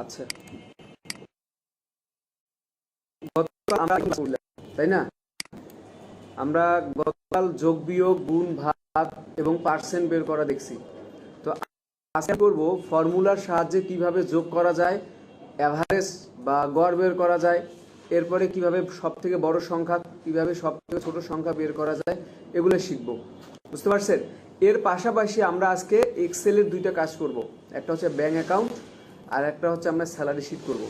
আচ্ছা, গতকাল আমরা কি করলাম, তাই না? আমরা গতকাল যোগ বিয়োগ গুণ ভাগ এবং পার্সেন্ট বের করা দেখছি। তো আজকে করব ফর্মুলার সাহায্যে কিভাবে যোগ করা যায়, অ্যাভারেজ বা গড় বের করা যায়, এরপরে কিভাবে সব থেকে বড় সংখ্যা কিভাবে সব থেকে ছোট সংখ্যা বের করা যায়, এগুলো শিখব। বুঝতে পারছেন? এর পাশাপাশি আমরা আজকে এক্সেলের দুইটা কাজ করব, একটা হচ্ছে ব্যাংক অ্যাকাউন্ট আর একটা হচ্ছে আমরা স্যালারি শিট করব।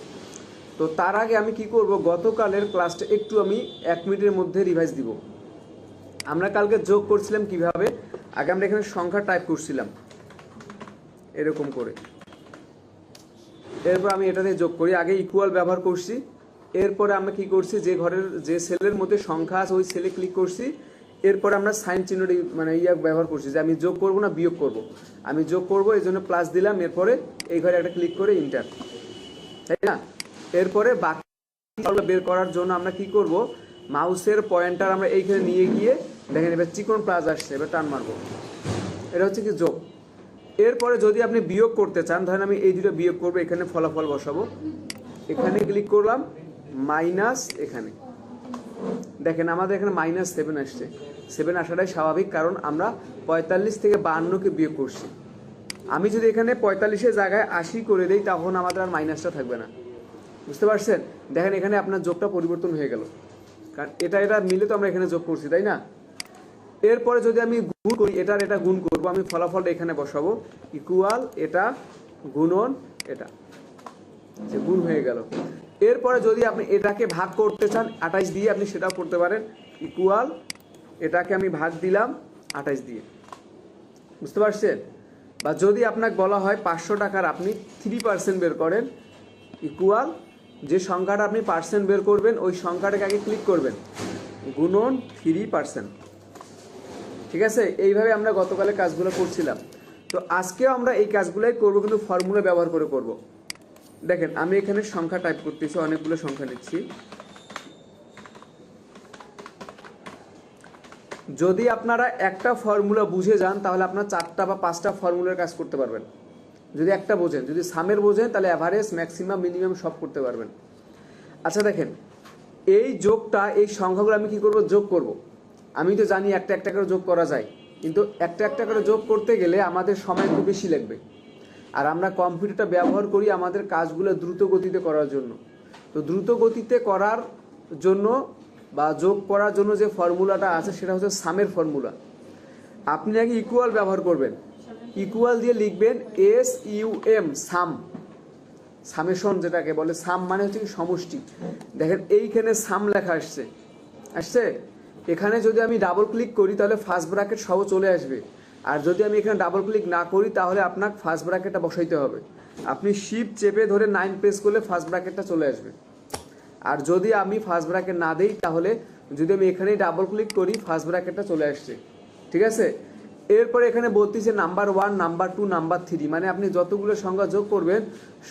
তো তার আগে আমি কি করব, গতকালের ক্লাসটা একটু আমি 1 মিনিটের মধ্যে রিভাইজ দিব। আমরা কালকে যোগ করছিলাম কিভাবে, আগে আমরা এখানে সংখ্যা টাইপ করছিলাম এরকম করে, এরপর আমি এটা দিয়ে যোগ করি, আগে ইকুয়াল ব্যবহার করছি, এরপরে আমরা কি করছি, যে ঘরের যে সেলের মধ্যে সংখ্যা আছে ওই সেলে ক্লিক করছি, এরপরে আমরা সাইন চিহ্নটি মানে ব্যবহার করছি যে আমি যোগ করব না বিয়োগ করব। আমি যোগ করব এই জন্য প্লাস দিলাম, এরপরে এই ঘরে একটা ক্লিক করে ইন্টার, তাই না? এরপরে বাকি বের করার জন্য আমরা কি করব, মাউসের পয়েন্টার আমরা এইখানে নিয়ে গিয়ে দেখেন এবার চিকন প্লাস আসছে, এবার টান মারবো, এটা হচ্ছে কি যোগ। এরপরে যদি আপনি বিয়োগ করতে চান, ধরেন আমি এই দুটো বিয়োগ করবো, এখানে ফলাফল বসাবো, এখানে ক্লিক করলাম, মাইনাস, এখানে দেখেন আমাদের এখানে -7 আসছে। 7 আসাটাই স্বাভাবিক, কারণ আমরা 45 থেকে 52কে বিয়োগ করছি। আমি যদি এখানে 45-এর জায়গায় 80 করে দিই, তখন আমাদের আর মাইনাসটা থাকবে না। বুঝতে পারছেন? দেখেন এখানে আপনার যোগটা পরিবর্তন হয়ে গেল, কারণ এটা মিলে তো আমরা এখানে যোগ করছি, তাই না? এরপরে যদি আমি গুণ করি, এটা গুণ করব, আমি ফলাফলটা এখানে বসাবো, ইকুয়াল এটা গুণন এটা, যে গুণ হয়ে গেল। এরপরে যদি আপনি এটাকে ভাগ করতে চান 28 দিয়ে, আপনি সেটাও করতে পারেন, ইকুয়াল এটাকে আমি ভাগ দিলাম 28 দিয়ে। বুঝতে পারছেন? বা যদি আপনাকে বলা হয় 500 টাকার আপনি 3% বের করেন, ইকুয়াল যে সংখ্যাটা আপনি পার্সেন্ট বের করবেন ওই সংখ্যাটাকে আগে ক্লিক করবেন, গুণন 3%। ঠিক আছে? এইভাবে আমরা গতকালে কাজগুলো করছিলাম। তো আজকেও আমরা এই কাজগুলোই করব, কিন্তু ফর্মুলা ব্যবহার করে করব। দেখেন আমি এখানে সংখ্যা টাইপ করতেছি, অনেকগুলো সংখ্যা নিচ্ছি। যদি আপনারা একটা ফর্মুলা বুঝে যান, তাহলে আপনার 4টা বা 5টা ফর্মুলার কাজ করতে পারবেন। যদি একটা বোঝেন, যদি সামের বোঝেন, তাহলে অ্যাভারেজ, ম্যাক্সিমাম, মিনিমাম সব করতে পারবেন। আচ্ছা দেখেন, এই যোগটা, এই সংখ্যাগুলো আমি কি করব, যোগ করব। আমি তো জানি একটা একটা করে যোগ করা যায়, কিন্তু একটা একটা করে যোগ করতে গেলে আমাদের সময় খুব বেশি লাগবে। আর আমরা কম্পিউটারটা ব্যবহার করি আমাদের কাজগুলো দ্রুত গতিতে করার জন্য। তো দ্রুত গতিতে করার জন্য বা যোগ করার জন্য যে ফর্মুলাটা আছে সেটা হচ্ছে সামের ফর্মুলা। আপনি আগে ইকুয়াল ব্যবহার করবেন, ইকুয়াল দিয়ে লিখবেন SUM, সাম, সামেশন যেটাকে বলে। সাম মানে হচ্ছে কি সমষ্টি। দেখেন এইখানে সাম লেখা আসছে, এখানে যদি আমি ডাবল ক্লিক করি তাহলে ফার্স্ট ব্র্যাকেট সহ চলে আসবে। আর যদি আমি এখানে ডাবল ক্লিক না করি তাহলে আপনাকে ফার্স্ট ব্র্যাকেটটা বসাইতে হবে। আপনি শিফট চেপে ধরে 9 প্রেস করলে ফার্স্ট ব্র্যাকেটটা চলে আসবে। আর যদি আমি ফার্স্ট ব্র্যাকেট না দিই, তাহলে যদি আমি এখানেই ডাবল ক্লিক করি ফার্স্ট ব্র্যাকেটটা চলে আসছে। ঠিক আছে? এরপরে এখানে বলতেছে নাম্বার 1, নাম্বার 2, নাম্বার 3, মানে আপনি যতগুলো সংখ্যা যোগ করবেন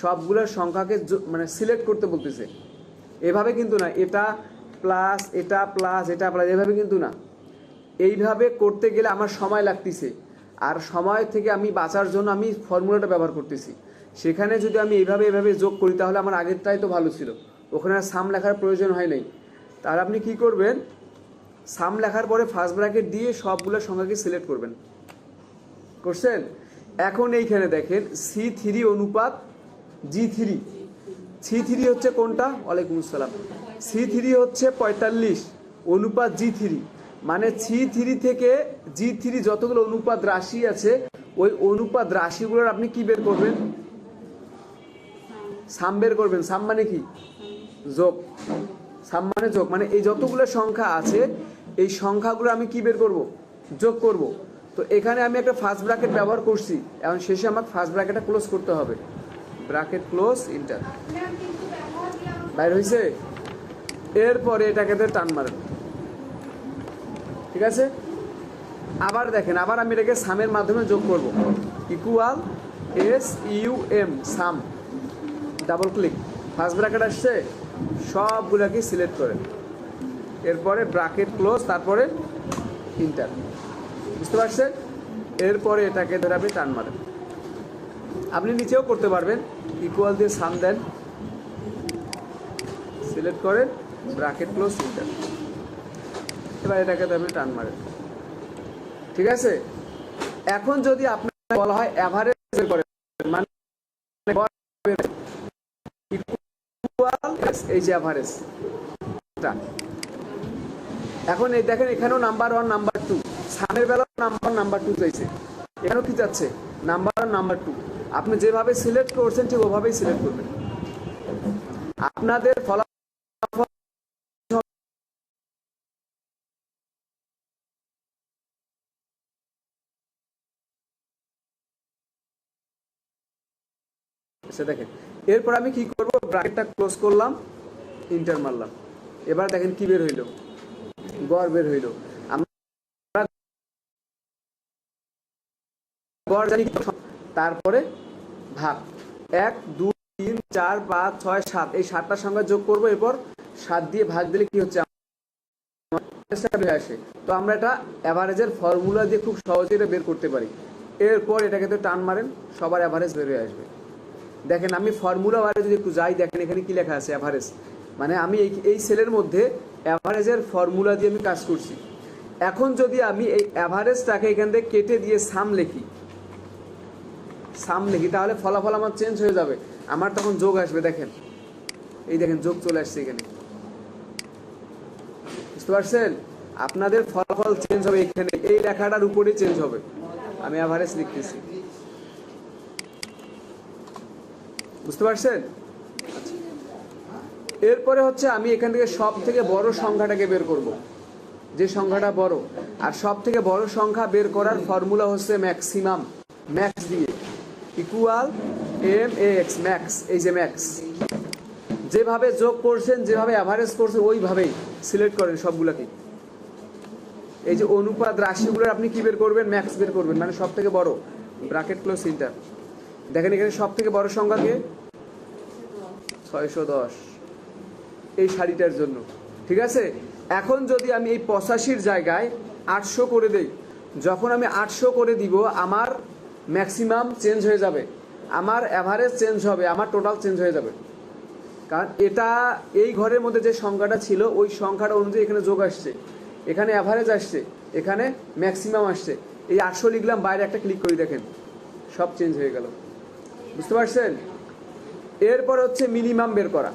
সবগুলোর সংখ্যাকে মানে সিলেক্ট করতে বলতেছে। এভাবে কিন্তু না, এটা প্লাস এটা প্লাস এটা প্লাস, এভাবে কিন্তু না। এইভাবে করতে গেলে আমার সময় লাগতেছে, আর সময় থেকে আমি বাঁচার জন্য আমি ফর্মুলাটা ব্যবহার করতেছি। সেখানে যদি আমি এভাবে যোগ করি তাহলে আমার আগেরটাই তো ভালো ছিল, ওখানে আর সাম লেখার প্রয়োজন হয় নাই। তাহলে আপনি কি করবেন, সাম লেখার পরে ফার্স্ট ব্র্যাকেট দিয়ে সবগুলো সংখ্যাকে সিলেক্ট করবেন। করছেন? এখন এইখানে দেখেন C3 অনুপাত G3। C3 হচ্ছে কোনটা? ওয়ালাইকুম আসসালাম। C3 হচ্ছে 45 অনুপাত G3, মানে C3 থেকে G3 যতগুলো অনুপাত রাশি আছে ওই অনুপাত রাশিগুলোর আপনি কি বের করবেন, সাম বের করবেন। সাম মানে কি? যোগ। সাম মানে যোগ, মানে এই যতগুলো সংখ্যা আছে এই সংখ্যাগুলো আমি কি বের করব, যোগ করব। তো এখানে আমি একটা ফার্স্ট ব্র্যাকেট ব্যবহার করছি, এখন শেষে আমার ফার্স্ট ব্র্যাকেটটা ক্লোজ করতে হবে, ব্র্যাকেট ক্লোজ, ইন্টার, বাইর হয়েছে। এরপরে এটাকে টান মারেন। ঠিক আছে? আবার দেখেন, আবার আমি এটাকে সামের মাধ্যমে যোগ করব, ইকুয়াল SUM, সাম, ডাবল ক্লিক, ফার্স্ট ব্র্যাকেট আসছে, সবগুলোকে সিলেক্ট করেন, এরপরে ব্র্যাকেট ক্লোজ, তারপরে ইন্টার। বুঝতে পারছেন? এরপরে এটাকে ধরে আপনি টান মারেন, আপনি নিচেও করতে পারবেন, ইকুয়াল দিয়ে সাম দেন, সিলেক্ট করেন, ব্র্যাকেট ক্লোজ ইন্টার, এবার এটাকে আপনি টান মারেন। ঠিক আছে, এখন যদি আপনার বলা হয় অ্যাভারেজ বের করেন, মানে এই যে অ্যাভারেজ, এখন এই দেখেন এখানেও নাম্বার 1 নাম্বার 2, সামের বেলা নাম্বার 2 চাইছে, এখানেও কি যাচ্ছে নাম্বার 1 নাম্বার 2। আপনি যেভাবে সিলেক্ট করছেন ঠিক ওভাবেই সিলেক্ট করবেন। আপনাদের ফলাফল দেখেন। এরপর আমি কি করব, ব্র্যাকেটটা ক্লোজ করলাম, ইন্টার মারলাম, এবার দেখেন কি বের হইল, গড় বের হইল। আমরা গড় জানি, তারপরে ভাগ 1 2 3 4 5 6 7, এই 7টা সংখ্যা যোগ করব, এরপর 7 দিয়ে ভাগ দিলে কি হচ্ছে আসে। তো আমরা এটা অ্যাভারেজের ফর্মুলা দিয়ে খুব সহজে এটা বের করতে পারি। এরপর এটাকে তো টান মারেন, সবার অ্যাভারেজ বের হয়ে আসবে। দেখেন আমি ফর্মুলা বারে যদি একটু যাই, দেখেন এখানে কি লেখা আছে অ্যাভারেজ, মানে আমি এই সেলের মধ্যে অ্যাভারেজের ফর্মুলা দিয়ে আমি কাজ করছি। এখন যদি আমি এই অ্যাভারেজটাকে এখান থেকে কেটে দিয়ে সাম লিখি, তাহলে ফলাফল আমার চেঞ্জ হয়ে যাবে, আমার তখন যোগ আসবে। দেখেন এই দেখেন যোগ চলে আসছে এখানে, বুঝতে পারছেন? আপনাদের ফলাফল চেঞ্জ হবে এখানে, এই লেখাটার উপরেই চেঞ্জ হবে। আমি অ্যাভারেজ লিখতেছি, বুঝতে পারছেন? এরপরে হচ্ছে আমি এখান থেকে সব থেকে বড় সংখ্যাটাকে বের করব, যে সংখ্যাটা বড়। আর সব থেকে বড় সংখ্যা বের করার ফর্মুলা হচ্ছে ম্যাক্সিমাম, ম্যাক্স দিয়ে ইকুয়াল MAX, ম্যাক্স, এই যে ম্যাক্স। যেভাবে যোগ করছেন, যেভাবে অ্যাভারেজ করছেন, ওইভাবেই সিলেক্ট করেন সবগুলোকে। এই যে অনুপাত রাশিগুলোর আপনি কি বের করবেন, ম্যাক্স বের করবেন, মানে সব থেকে বড়, ব্র্যাকেট ক্লোজ ইন্টার। দেখেন এখানে সব থেকে বড় সংখ্যাকে 610 এই শাড়িটার জন্য। ঠিক আছে, এখন যদি আমি এই 85-র জায়গায় 800 করে দেই, যখন আমি 800 করে দিব, আমার ম্যাক্সিমাম চেঞ্জ হয়ে যাবে, আমার অ্যাভারেজ চেঞ্জ হবে, আমার টোটাল চেঞ্জ হয়ে যাবে। কারণ এটা এই ঘরের মধ্যে যে সংখ্যাটা ছিল ওই সংখ্যাটা অনুযায়ী এখানে যোগ আসছে, এখানে অ্যাভারেজ আসছে, এখানে ম্যাক্সিমাম আসছে। এই 800 লিখলাম, বাইরে একটা ক্লিক করি, দেখেন সব চেঞ্জ হয়ে গেল, বুঝতে পারছেন? এরপর হচ্ছে মিনিমাম বের করা,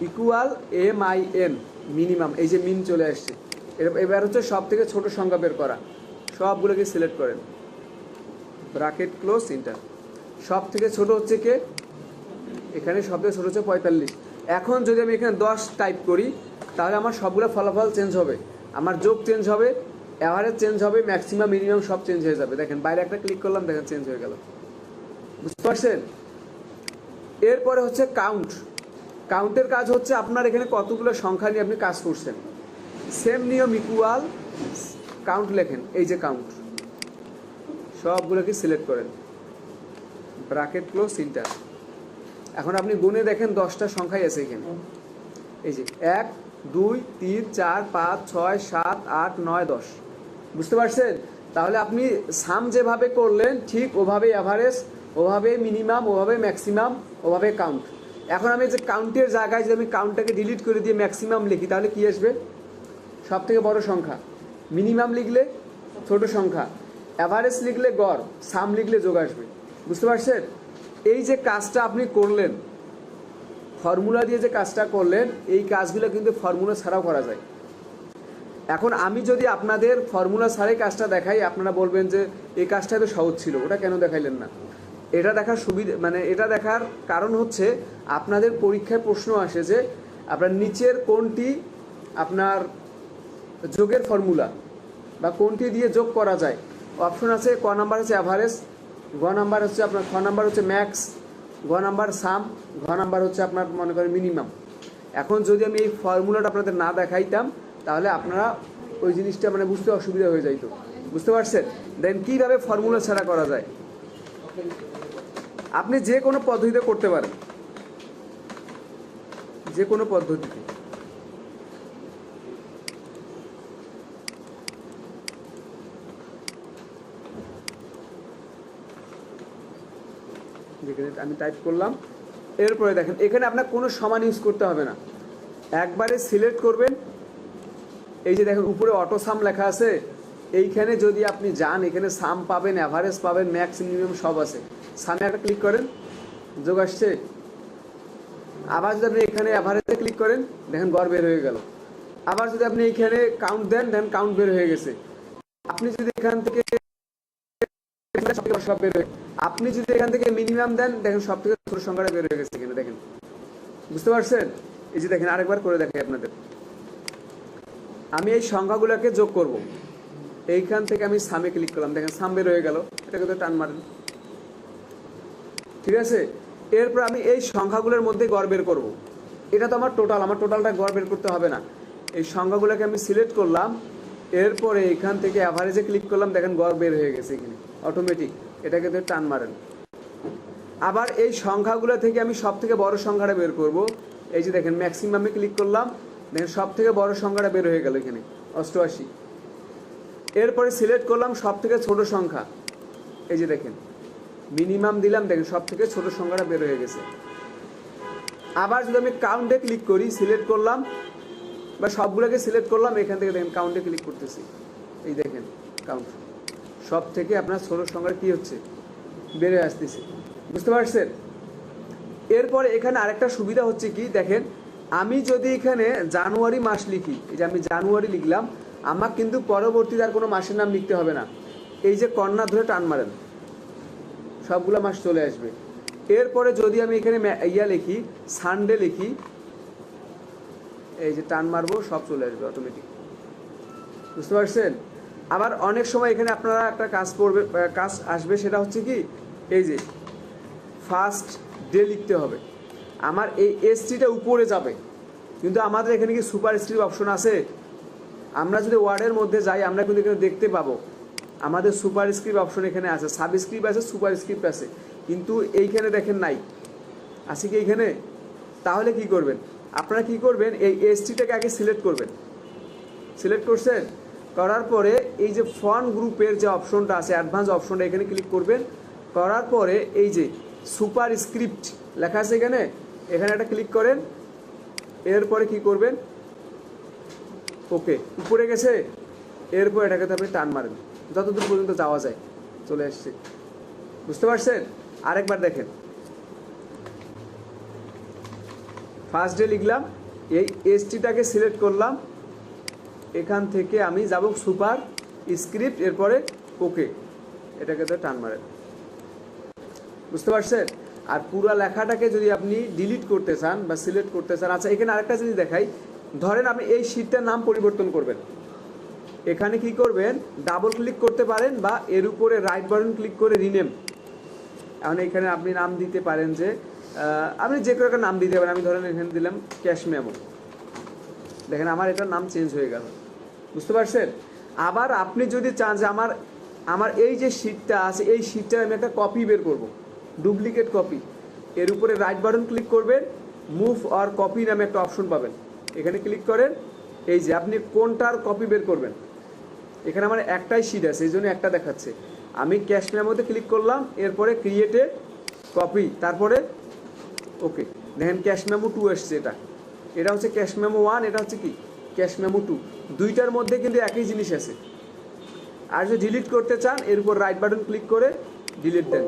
ইকুয়াল MIN, মিনিমাম, এই যে মিন চলে আসছে। এবার হচ্ছে সব থেকে ছোট সংখ্যা বের করা, সবগুলোকে সিলেক্ট করেন, ব্র্যাকেট ক্লোজ ইন্টার। সব থেকে ছোট হচ্ছে কে, এখানে সব থেকে ছোট হচ্ছে 45। এখন যদি আমি এখানে 10 টাইপ করি, তাহলে আমার সবগুলো ফলাফল চেঞ্জ হবে, আমার যোগ চেঞ্জ হবে, অ্যাভারেজ চেঞ্জ হবে, ম্যাক্সিমাম মিনিমাম সব চেঞ্জ হয়ে যাবে। দেখেন বাইরে একটা ক্লিক করলাম, দেখেন চেঞ্জ হয়ে গেল, বুঝতে পারছেন? এরপরে হচ্ছে কাউন্ট। কাউন্টের কাজ হচ্ছে আপনার এখানে কতগুলো সংখ্যা নিয়ে আপনি কাজ করছেন, সেম নিয়ম, ইকুয়াল কাউন্ট লেখেন, এই যে কাউন্ট, সবগুলোকে সিলেক্ট করেন, ব্র্যাকেট ক্লোজ ইন্টার। এখন আপনি গুণে দেখেন 10টা সংখ্যাই আছে এখানে, এই যে 1 2 3 4 5 6 7 8 9 10, বুঝতে পারছেন? তাহলে আপনি সাম যেভাবে করলেন ঠিক ওভাবেই অ্যাভারেজ, ওভাবে মিনিমাম, ওভাবে ম্যাক্সিমাম, ওভাবে কাউন্ট। এখন আমি যে কাউন্টের জায়গায় যদি আমি কাউন্টটাকে ডিলিট করে দিয়ে ম্যাক্সিমাম লিখি, তাহলে কি আসবে, সব থেকে বড় সংখ্যা, মিনিমাম লিখলে ছোট সংখ্যা, অ্যাভারেজ লিখলে গড়, সাম লিখলে যোগ আসবে, বুঝতে পারছেন? এই যে কাজটা আপনি করলেন, ফর্মুলা দিয়ে যে কাজটা করলেন, এই কাজগুলো কিন্তু ফর্মুলা ছাড়াও করা যায়। এখন আমি যদি আপনাদের ফর্মুলা ছাড়াই কাজটা দেখাই, আপনারা বলবেন যে এই কাজটা তো সহজ ছিল, ওটা কেন দেখাইলেন না? এটা দেখার সুবিধা, মানে এটা দেখার কারণ হচ্ছে আপনাদের পরীক্ষায় প্রশ্ন আসে যে আপনার নিচের কোনটি আপনার যোগের ফর্মুলা বা কোনটি দিয়ে যোগ করা যায়। অপশন আছে, ক নাম্বার হচ্ছে অ্যাভারেজ, গ নাম্বার হচ্ছে আপনার, খ নাম্বার হচ্ছে ম্যাক্স, গ নাম্বার সাম, ঘ নাম্বার হচ্ছে আপনার মনে করেন মিনিমাম। এখন যদি আমি এই ফর্মুলাটা আপনাদের না দেখাইতাম, তাহলে আপনারা ওই জিনিসটা মানে বুঝতে অসুবিধা হয়ে যাইতো, বুঝতে পারছেন? দেন কীভাবে ফর্মুলা ছাড়া করা যায়, আপনি যে কোনো পদ্ধতিতে করতে পারেন, যে কোনো পদ্ধতিতে। যেখানে আমি টাইপ করলাম। এরপরে দেখেন এখানে আপনার কোনো সমান ইউজ করতে হবে না, একবারে সিলেক্ট করবেন। এই যে দেখেন উপরে অটো সাম লেখা আছে, এইখানে যদি আপনি যান এখানে সাম পাবেন, অ্যাভারেজ পাবেন, ম্যাক্স মিনিমাম সব আছে। সামে একটা ক্লিক করেন, যোগ আসছে। আবার যদি আপনি এখানে অ্যাভারেজে ক্লিক করেন, দেখেন গড় বের হয়ে গেল। আবার যদি আপনি এখানে কাউন্ট দেন, দেন কাউন্ট বের হয়ে গেছে। আপনি যদি এখান থেকে সব বের হয়ে, আপনি যদি এখান থেকে মিনিমাম দেন, দেখেন সব থেকে ছোট সংখ্যাটা বের হয়ে গেছে এখানে দেখেন। বুঝতে পারছেন? এই যে দেখেন আরেকবার করে দেখাই আপনাদের। আমি এই সংখ্যাগুলোকে যোগ করব, এইখান থেকে আমি সামে ক্লিক করলাম, দেখেন সাম বের হয়ে গেল। এটাকে তো টান মারেন, ঠিক আছে। এরপর আমি এই সংখ্যাগুলোর মধ্যে গড় বের করব। এটা তো আমার টোটাল, আমার টোটালটা গড় বের করতে হবে না। এই সংখ্যাগুলোকে আমি সিলেক্ট করলাম, এরপরে এখান থেকে অ্যাভারেজে ক্লিক করলাম, দেখেন গড় বের হয়ে গেছে এখানে অটোমেটিক। এটাকে তো টান মারেন। আবার এই সংখ্যাগুলো থেকে আমি সব থেকে বড় সংখ্যাটা বের করব। এই যে দেখেন ম্যাক্সিমামে ক্লিক করলাম, দেখেন সব থেকে বড় সংখ্যাটা বের হয়ে গেল এখানে 88। এরপরে সিলেক্ট করলাম সব থেকে ছোট সংখ্যা, এই যে দেখেন মিনিমাম দিলাম, দেখেন সব থেকে ছোট সংখ্যাটা বের হয়ে গেছে। আবার যদি আমি কাউন্টে ক্লিক করি, সিলেক্ট করলাম বা সবগুলোকে সিলেক্ট করলাম, এখান থেকে দেখেন কাউন্টে ক্লিক করতেছি, এই দেখেন কাউন্ট সব থেকে আপনার ছোট সংখ্যা কি হচ্ছে, বেড়ে আসতেছে। বুঝতে পারছেন? এরপরে এখানে আরেকটা সুবিধা হচ্ছে কি দেখেন, আমি যদি এখানে জানুয়ারি মাস লিখি, এই যে আমি জানুয়ারি লিখলাম, আমার কিন্তু পরবর্তীতে আর কোনো মাসের নাম লিখতে হবে না। এই যে কর্নার ধরে টান মারেন, সবগুলো মাস চলে আসবে। এরপরে যদি আমি এখানে লিখি, সানডে লিখি, এই যে টান মারবো, সব চলে আসবে অটোমেটিক। বুঝতে পারছেন? আবার অনেক সময় এখানে আপনারা একটা কাজ আসবে, সেটা হচ্ছে কি, এই যে ফার্স্ট ডে লিখতে হবে। আমার এই এসটিটা উপরে যাবে, কিন্তু আমাদের এখানে কি সুপার স্ক্রিপ্ট অপশন আছে? আমরা যদি ওয়ার্ডের মধ্যে যাই, আমরা কিন্তু এখানে দেখতে পাবো আমাদের সুপার স্ক্রিপ্ট অপশন এখানে আছে, সাবস্ক্রিপ্ট আছে, সুপার স্ক্রিপ্ট আছে, কিন্তু এইখানে দেখেন নাই। আছে কি এইখানে? তাহলে কি করবেন আপনারা, কি করবেন, এই এসটিটাকে আগে সিলেক্ট করবেন। সিলেক্ট করছেন, করার পরে এই যে ফন্ট গ্রুপের যে অপশনটা আছে, অ্যাডভান্স অপশনটা, এখানে ক্লিক করবেন। করার পরে এই যে সুপার স্ক্রিপ্ট লেখা আছে এখানে, এখানে একটা ক্লিক করেন। এরপরে কি করবেন, ওকে উপরে গেছে। এরপর এটাকে তো আপনি টান মারেন যতদূর পর্যন্ত যাওয়া যায়, চলে আসছে। বুঝতে পারছেন? আরেকবার দেখেন, ফার্স্ট ডে লিখলাম, এই এসটিটাকে সিলেক্ট করলাম, এখান থেকে আমি যাব সুপার স্ক্রিপ্ট, এরপরে ওকে, এটাকে তো টান মারেন। বুঝতে পারছেন? আর পুরো লেখাটাকে যদি আপনি ডিলিট করতে চান বা সিলেক্ট করতে চান, আচ্ছা এখানে আরেকটা জিনিস দেখাই। ধরেন আপনি এই শীটটার নাম পরিবর্তন করবেন, এখানে কি করবেন, ডাবল ক্লিক করতে পারেন বা এর উপরে রাইট বাটন ক্লিক করে রিনেম। এখন এখানে আপনি নাম দিতে পারেন যে আপনি যে কোনো একটা নাম দিতে পারেন। আমি ধরেন এখানে দিলাম ক্যাশ মেমো, দেখেন আমার এটার নাম চেঞ্জ হয়ে গেল। বুঝতে পারছেন? আবার আপনি যদি চান যে আমার এই যে শীটটা আছে, এই শীটটা আমি একটা কপি বের করব, ডুপ্লিকেট কপি, এর উপরে রাইট বাটন ক্লিক করবেন, মুভ আর কপি নামে একটা অপশন পাবেন, এখানে ক্লিক করেন। এই যে আপনি কোনটার কপি বের করবেন, এখানে আমার একটাই শীট আছে, এই জন্য একটা দেখাচ্ছে। আমি ক্যাশ মেমোতে ক্লিক করলাম, এরপরে ক্রিয়েটে কপি, তারপরে ওকে, দেখেন ক্যাশ মেমো 2 এসছে। এটা হচ্ছে ক্যাশ মেমো 1, এটা হচ্ছে কি ক্যাশ মেমো 2, দুইটার মধ্যে কিন্তু একই জিনিস আছে। আর যদি ডিলিট করতে চান, এর উপর রাইট বাটন ক্লিক করে ডিলিট দেন,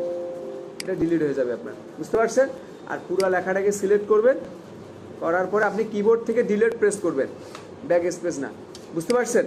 এটা ডিলিট হয়ে যাবে আপনার। বুঝতে পারছেন? আর পুরো লেখাটাকে সিলেক্ট করবেন, করার পরে আপনি কিবোর্ড থেকে ডিলিট প্রেস করবেন, ব্যাক স্পেস না। বুঝতে পারছেন?